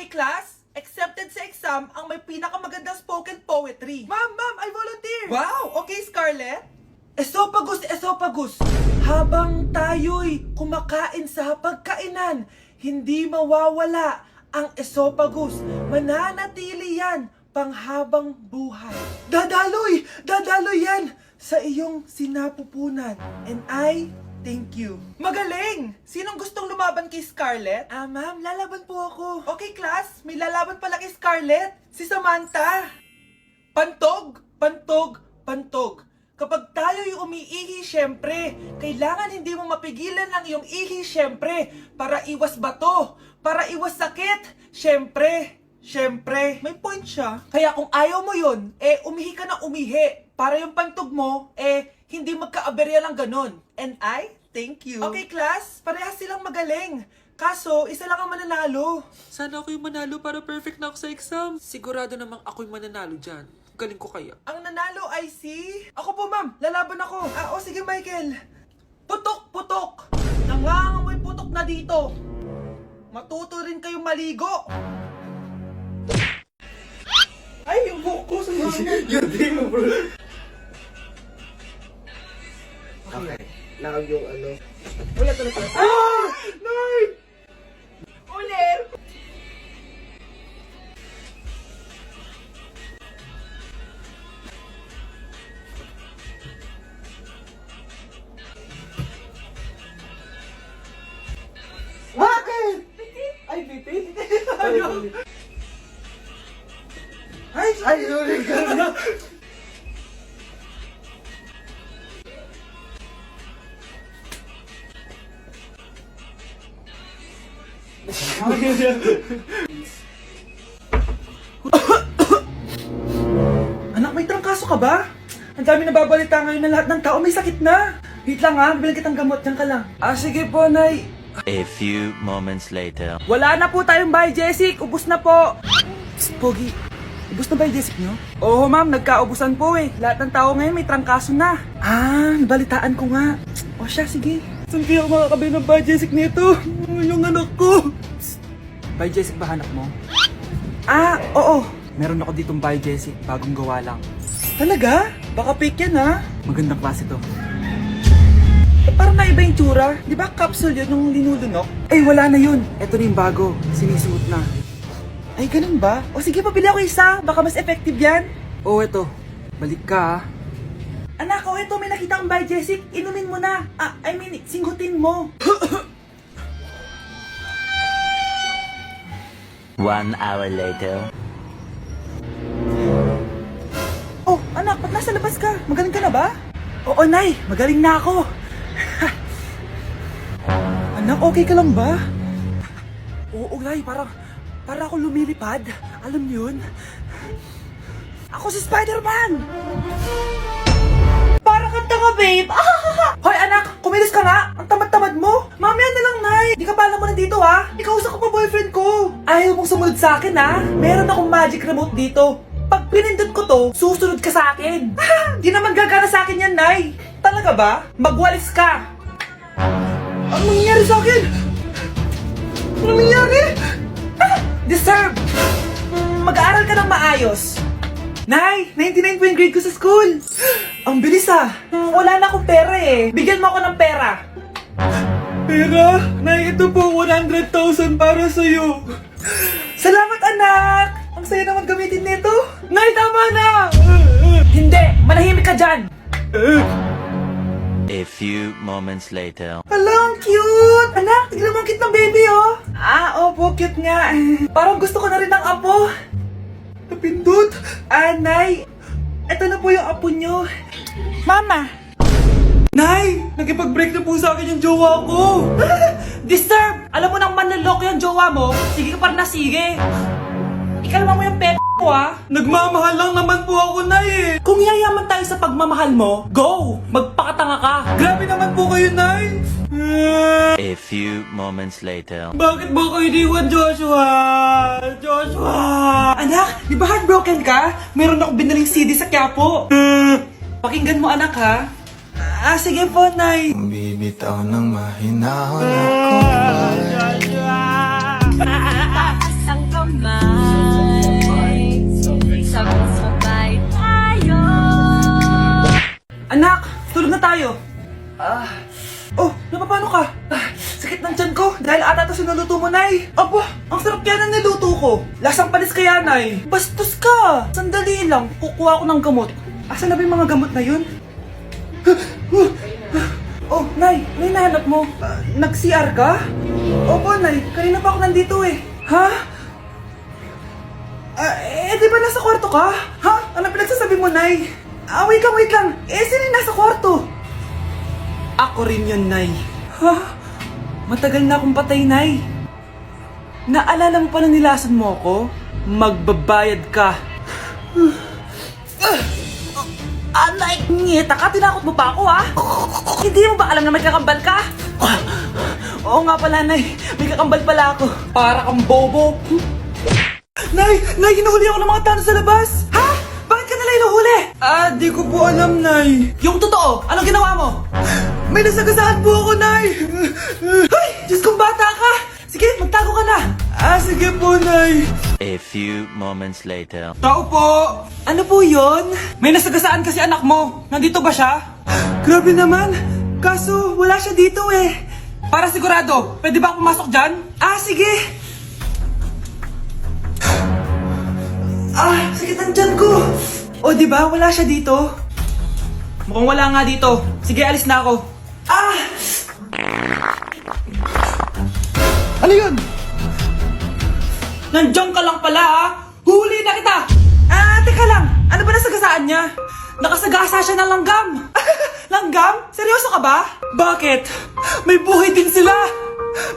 Okay, class? Accepted sa exam ang may pinakamagandang spoken poetry. Ma'am, I volunteer! Wow! Okay, Scarlett? Esophagus! Habang tayo'y kumakain sa pagkainan, hindi mawawala ang esophagus. Mananatili yan panghabang buhay. Dadaloy yan sa iyong sinapupunan. And I thank you. Magaling! Sinong gustong lumaban kay Scarlett? Ma'am, lalaban po ako. Okay, class. May lalaban pala kay Scarlett. Si Samantha. Pantog. Kapag tayo'y umiihi, syempre, kailangan hindi mo mapigilan ang iyong ihi, syempre, para iwas bato, para iwas sakit, syempre, may point siya. Kaya kung ayaw mo yun, umihi ka na umihi, para yung pantog mo, hindi magka-aberya lang ganun. And I thank you. Okay, class, parehas silang magaling. Kaso, isa lang ang mananalo. Sana ako yung manalo para perfect na ako sa exam. Sigurado namang ako yung mananalo dyan. Galing ko kaya. Ang nanalo ay si... Ako po, ma'am. Lalaban ako. Sige, Michael. Putok. Nangangamoy putok na dito. Matuto rin kayong maligo. Ay, yung buhok ko sa mga... Yun mo, bro. Okay. Now yung ano... Wala to na pala. Nay! Ulit! Bakit? Ay, bitin! Ay, sorry ka. Anak, may trangkaso ka ba? Ang dami nababalita ngayon na lahat ng tao may sakit na. Wait lang ha, bilang kitang gamot, dyan ka lang. Sige po, Nay. A few moments later. Wala na po tayong Bay Jessic, ubus na po. Psst, Pogi, ubus na Bay Jessic nyo? Oo ma'am, nagkaubusan po eh. Lahat ng tao ngayon may trangkaso na. Nabalitaan ko nga. O siya, sige. Saan kaya ako makakabili ng Bay Jessic nito? Yung anak ko. Psst, Bay Jessic ba hanap mo? Oo. Meron ako ditong Bay Jessic, bagong gawa lang. Talaga? Baka fake yan ha? Magandang klase to. Parang naiba yung tsura. Di ba capsule yun nung linulunok? Wala na yun. Ito na yung bago. Sinisuot na. Ay, ganun ba? O sige, pabili ako isa. Baka mas effective yan. Eto. Balik ka ha. Anak, eto. May nakita kang Bay Jessic. Inumin mo na. Singhutin mo. 1 hour later. Anak, ba't nasa labas ka? Magaling ka na ba? Oo, Nay. Magaling na ako. Anak, okay ka lang ba? Oo, Nay. Para ako lumilipad. Alam niyo yun? Ako si Spider-Man! Para kang tanga, babe! Hoy, anak! Kumilos ka nga! Ang tamad-tamad mo! Mamaya na lang, Nay! Di ka pa alam mo nandito, ha? Ikausap ko pa boyfriend ko! Ayaw mong sumunod sa akin, ha? Meron akong magic remote dito. Pag pinindot ko to, susunod ka sa akin. Di naman gagana sa akin yan, Nay. Talaga ba? Magwalis ka. Ano nangyayari sa akin? Ano nangyayari? Deserve. Mag-aaral ka ng maayos. Nay, 99 po yung grade ko sa school. Ang bilis wala na akong pera eh. Bigyan mo ako ng pera. Pera? Nay, ito po 100,000 para sa'yo. Salamat, anak. Ang saya naman gamitin nito. Nay, tama na! Hindi! Manahimik ka dyan! A few moments later. Hala, ang cute! Anak, tignan mo ang cute ng baby, oh! Opo, cute nga. Parang gusto ko na rin ng apo. Napindot! Nay! Ito na po yung apo nyo. Mama! Nay! Nakipag-break na po sa akin yung jowa ko! Disturb! Alam mo nang manloloko yung jowa mo, sige ka pa rin na sige! Ikalma mo yung ko Nagmamahal lang naman po ako, Nay eh. Kung yayaman tayo sa pagmamahal mo, go! Magpakatanga ka. Grabe naman po kayo, Nay. A few moments later. Bakit ba kayo iniwan, Joshua? Anak, di ba heartbroken ka? Meron ako binaling CD sa Quiapo. Pakinggan mo, anak, ha? Sige po, Nay. Bibitaw ng mahinahon ako. Taas ang kamay. Oh, napapano ka? Sakit ng tiyan ko dahil ata ito sinuluto mo, Nay. Aba, ang sarap kaya na niluto ko. Lasang panis kaya, Nay. Bastos ka. Sandali lang, kukuha ko ng gamot. Asan na ba yung mga gamot na yun? Oh, Nay, ano yung nahanap mo? Nag-CR ka? Opo, Nay. Kanina pa ako nandito eh. Ha? Di ba nasa kwarto ka? Ha? Ano pinagsasabi mo, Nay? Wait lang. Sino yung nasa kwarto? Ako rin yun, Nay. Ha? Matagal na akong patay, Nay. Naalala mo pa na nilason mo ako? Magbabayad ka. Nay, ngita ka, tinakot mo pa ako, ha? Hindi mo ba alam na may kakambal ka? Oo nga pala, Nay. May kakambal pala ako. Para kang bobo. Nay, hinuhuli ako ng mga tanong sa labas. Ha? Bakit ka nila hinuhuli? Di ko po alam, Nay. Yung totoo, anong ginawa mo? May nasagasaan po ako, Nay. Ay, Diyos kong bata ka. Sige, magtago ka na. Sige po, Nay. A few moments later. Tao po! Ano po yon? May nasagasaan kasi anak mo. Nandito ba siya? Grabe naman. Kaso, wala siya dito eh. Para sigurado, pwede ba ako pumasok dyan? Sige. Sakit ang tiyan ko. O, di ba? Wala siya dito. Mukhang wala nga dito. Sige, alis na ako. Ano yun? Nandiyan ka lang pala, ha? Huli na kita! Teka lang. Ano ba nasagasaan niya? Nakasagasa siya ng langgam. Langgam? Seryoso ka ba? Bakit? May buhay din sila.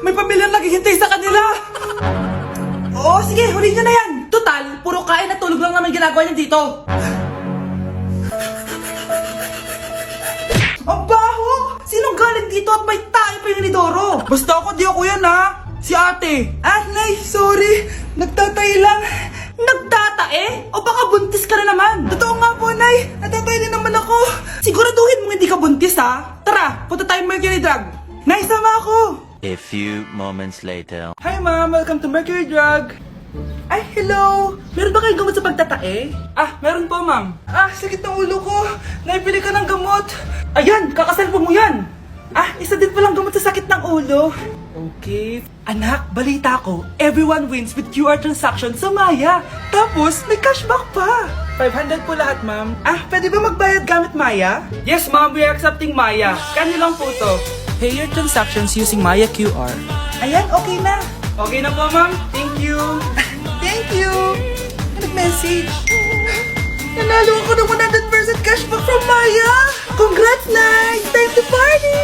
May pamilyang naghihintay sa kanila. Oo, sige. Huli niyo na yan. Total, puro kain at tulog lang naman ginagawa niya dito. Ang baho! Sinong galing dito at may tayo pa yung inidoro? Basta ako, di ako yan, ha? Si ate. Nay, sorry. Nagtatay lang. Nagtatae? O baka buntis ka na naman? Totoo nga po, Nay. Natatay din naman ako. Siguraduhin mo hindi ka buntis, ha? Tara, punta tayo Mercury Drug. Nay, sama ako. A few moments later. Hi, Ma'am. Welcome to Mercury Drug. Ay, hello. Meron ba kayong gamot sa pagtatae? Meron po, Ma'am. Sakit ng ulo ko. Naipili ka ng gamot. Ayan, kakasalpo mo yan. Isa din palang gamot sa sakit ng ulo. Okay. Anak, balita ko, everyone wins with QR transaction sa Maya. Tapos, may cashback pa. 500 po lahat, ma'am. Pwede ba magbayad gamit Maya? Yes, ma'am. We are accepting Maya. Kano lang po to? Pay your transactions using Maya QR. Ayan, okay na. Okay na po, ma'am. Thank you. Thank you. Nag-message. Nanalo ako ng 100% cashback from Maya. Congrats, Nay. Time to party.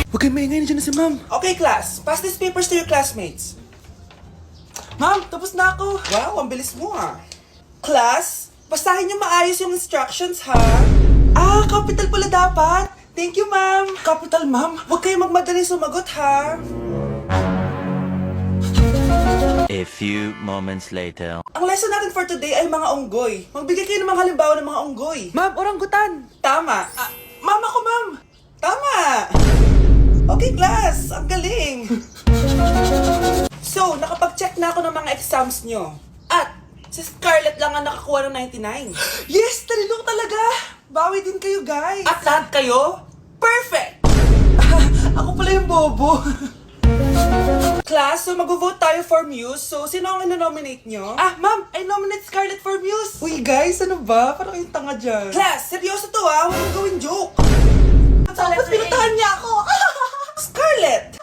Huwag kayo maingay, nandiyan na si ma'am. Okay, class. Pass these papers to your classmates. Ma'am, tapos na ako. Wow, ang bilis mo Class, basahin niyo maayos yung instructions, ha? Capital pala dapat. Thank you, ma'am. Capital, ma'am. Huwag kayo magmadali sumagot, ha? A few moments later. Ang lesson natin for today ay mga unggoy. Magbigay kayo ng mga halimbawa ng mga unggoy. Ma'am, oranggutan. Tama. Ma'am ako, ma'am. Tama. Okay, class. Ang galing. So, nakapag-check na ako ng mga exams nyo. At, si Scarlett lang ang nakakuha ng 99. Yes! Talino talaga! Bawi din kayo, guys. At lahat kayo? Perfect! Ako pala yung bobo. Class, so mag-vote tayo for Muse. So, sino ang ino-nominate nyo? Ma'am, I nominate Scarlett for Muse. Uy, guys, ano ba? Parang yung tanga dyan. Class, seryoso to ha. Huwag mong gawin joke. Tapos pinutahan niya ako. Scarlett!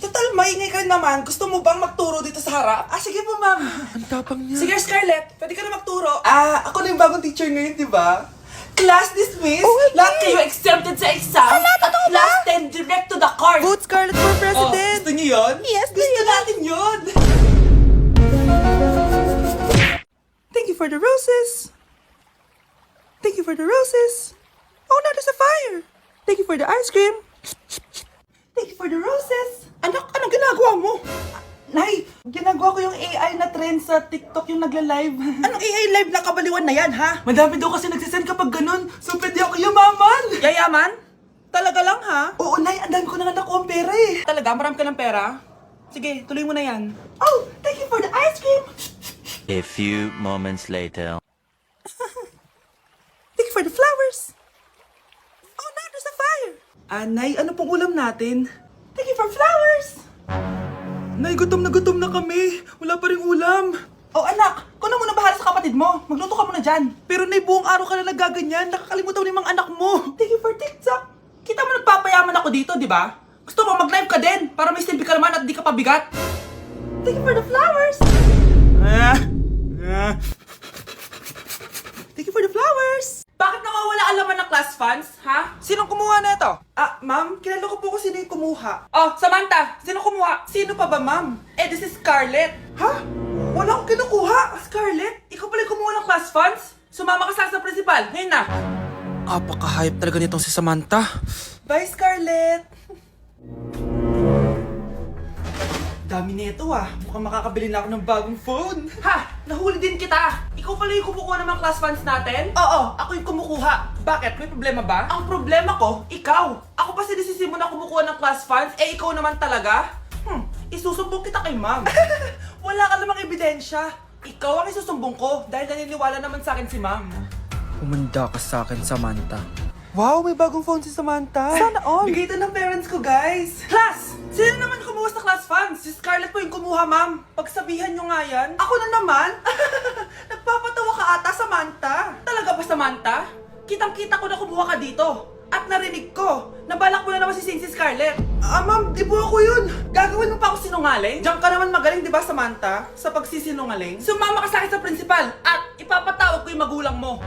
Total, maingay ka naman. Gusto mo bang magturo dito sa harap? Sige po, ma'am. Ang tapang niya. Sige, Scarlett. Pwede ka na magturo. Ako na yung bagong teacher ngayon, di ba? Class dismissed. Lahat kayo exempted sa exam. At class 10 direct to the court. Vote Scarlett for president! Gusto niyo yun? Yes, Gusto natin yun. Thank you for the roses! Thank you for the roses! Oh no, there's a fire! Thank you for the ice cream! Thank you for the roses. Anak, anong ginagawa mo? Nay, ginagawa ko yung AI na trend sa TikTok yung nagla-live. Anong AI live na kabaliwan na yan, ha? Madami daw kasi nagsisend kapag ganun. So, pwede ako yumaman. Yayaman? Talaga lang, ha? Oo, Nay. Ang dami ko na nga nakuha ang pera, eh. Talaga? Marami ka ng pera? Sige, tuloy mo na yan. Oh, thank you for the ice cream. A A few moments later. Thank you for the flowers. Oh no, there's a fire. Nay, ano pong ulam natin? Thank you for flowers. Nay, gutom na kami. Wala pa ring ulam. Oh anak, ikaw na muna bahala sa kapatid mo. Magluto ka muna dyan. Pero Nay, buong araw ka na nagaganyan. Nakakalimutan mo yung mga anak mo. Thank you for TikTok. Kita mo nagpapayaman ako dito, di ba? Gusto mo mag-live ka din para may silbi ka naman at di ka pabigat. Thank you for the flowers. Thank you for the flowers. Bakit nawawala ang laman ng class funds, ha? Sinong kumuha na ito? Ma'am, kilala ko po kung sino yung kumuha. Oh, Samantha, sino kumuha? Sino pa ba, ma'am? This is Scarlett. Ha? Wala akong kinukuha. Scarlett, ikaw pala yung kumuha ng class funds? Sumama ka sa principal, ngayon na. Apaka-hype talaga nitong si Samantha. Bye, Scarlett. Dami nito Mukhang makakabili na ako ng bagong phone. Ha! Nahuli din kita! Ikaw pala yung kumukuha ng mga class funds natin? Oo, ako yung kumukuha. Bakit? May problema ba? Ang problema ko, ikaw. Ako pa sinisisi mo na kumukuha ng class funds, ikaw naman talaga? Isusumbong kita kay ma'am. Wala ka namang ebidensya. Ikaw ang isusumbong ko dahil naniniwala naman sa akin si ma'am. Humanda ka sa akin, Samantha. Wow, may bagong phone si Samantha. Sana all. Bigay ito ng parents ko, guys. Class! Sino naman kumuha sa class funds? Si Scarlett po yung kumuha, ma'am. Pagsabihan nyo nga yan. Ako na naman? Nagpapatawa ka ata, Samantha. Talaga ba, Samantha? Kitang-kita ko na kumuha ka dito. At narinig ko, nabalak mo na naman si Scarlett. Ma'am, di po ako yun. Gagawin mo pa ako sinungaling? Diyan ka naman magaling, di ba, Samantha? Sa pagsisinungaling? Sumama ka sa akin sa principal at ipapatawag ko yung magulang mo.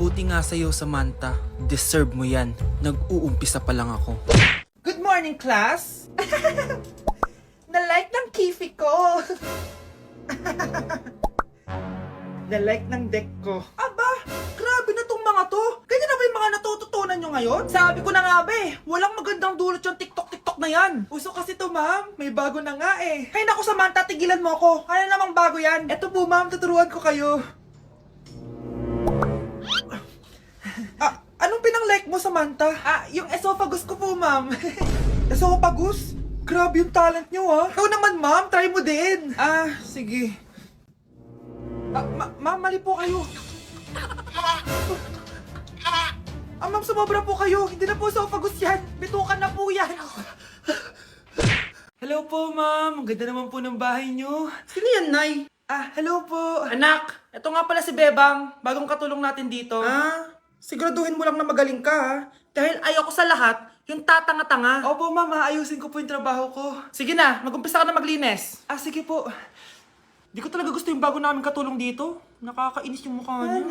Buti nga sa'yo, Samantha. Deserve mo yan. Nag-uumpisa pa lang ako. Good morning, class! Na-like ng kifi ko! Na-like ng deck ko. Aba! Grabe na tong mga to! Ganyan na ba yung mga natututunan nyo ngayon? Sabi ko na nga ba walang magandang dulot yung TikTok na yan. Uso kasi to, ma'am. May bago na nga eh. Hay naku, Samantha, tigilan mo ako. Ano namang bago yan? Eto po, ma'am, tuturuan ko kayo. Anong pinang-like mo, Samantha? Yung esophagus ko po, ma'am. Esophagus? Grabe yung talent nyo, Ikaw naman, ma'am. Try mo din. Sige. Ma'am, mali po kayo. Ma'am, sumobra po kayo. Hindi na po esophagus yan. Bitukan na po yan. Hello po, ma'am. Ang ganda naman po ng bahay nyo. Sino yan, Nay? Hello po. Anak, ito nga pala si Bebang. Bagong katulong natin dito. Siguraduhin mo lang na magaling ka, Dahil ayoko sa lahat, yung tatanga-tanga. Opo, ma'am. Ayusin ko po yung trabaho ko. Sige na, mag-umpisa ka na maglinis. Sige po. Di ko talaga gusto yung bago namin katulong dito. Nakakainis yung mukha niya.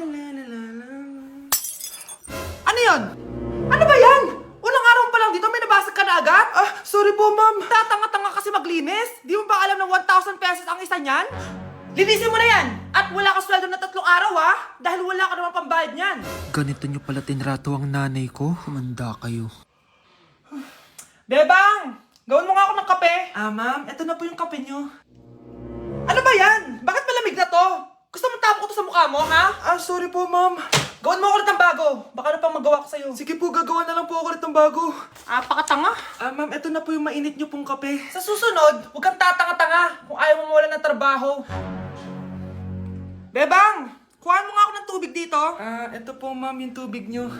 Ano yun? Ano ba yan? Unang araw pa lang dito, may nabasag ka na agad? Sorry po, ma'am. Tatanga-tanga kasi maglinis? Di mo ba alam na 1,000 pesos ang isa niyan? Linisin mo na yan! At wala ka sweldo na 3 araw, Dahil wala ka naman pambayad niyan. Ganito nyo pala tinrato ang nanay ko. Humanda kayo. Bebang! Gawin mo nga ako ng kape. Ma'am, eto na po yung kape nyo. Ano ba yan? Bakit malamig na to? Gusto mo tapo ko to sa mukha mo, ha? Sorry po, ma'am. Gawin mo ako ulit ng bago. Baka na pang magawa ko sa'yo. Sige po, gagawa na lang po ako ulit ng bago. Pakatanga. Ma'am, eto na po yung mainit nyo pong kape. Sa susunod, huwag kang tatanga-tanga kung ayaw mo mawala ng trabaho. Bebang! Kuhaan mo nga ako ng tubig dito. Eto po, ma'am, yung tubig nyo.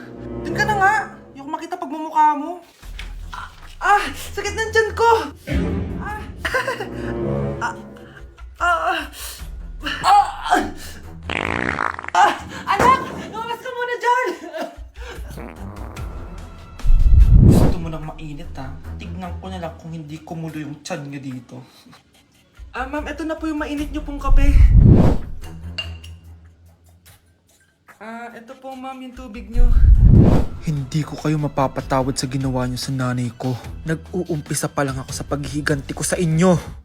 Dun ka na nga. Yung makita pagmumukha mo. Sakit ng tiyan ko! Anak! Lumabas ka muna dyan! Gusto mo nang mainit, Tignan ko na lang kung hindi kumulo yung tiyan nyo dito. Ma'am, eto na po yung mainit nyo pong kape. Eto po, ma'am, yung tubig nyo. Hindi ko kayo mapapatawad sa ginawa nyo sa nanay ko. Nag-uumpisa pa lang ako sa paghihiganti ko sa inyo.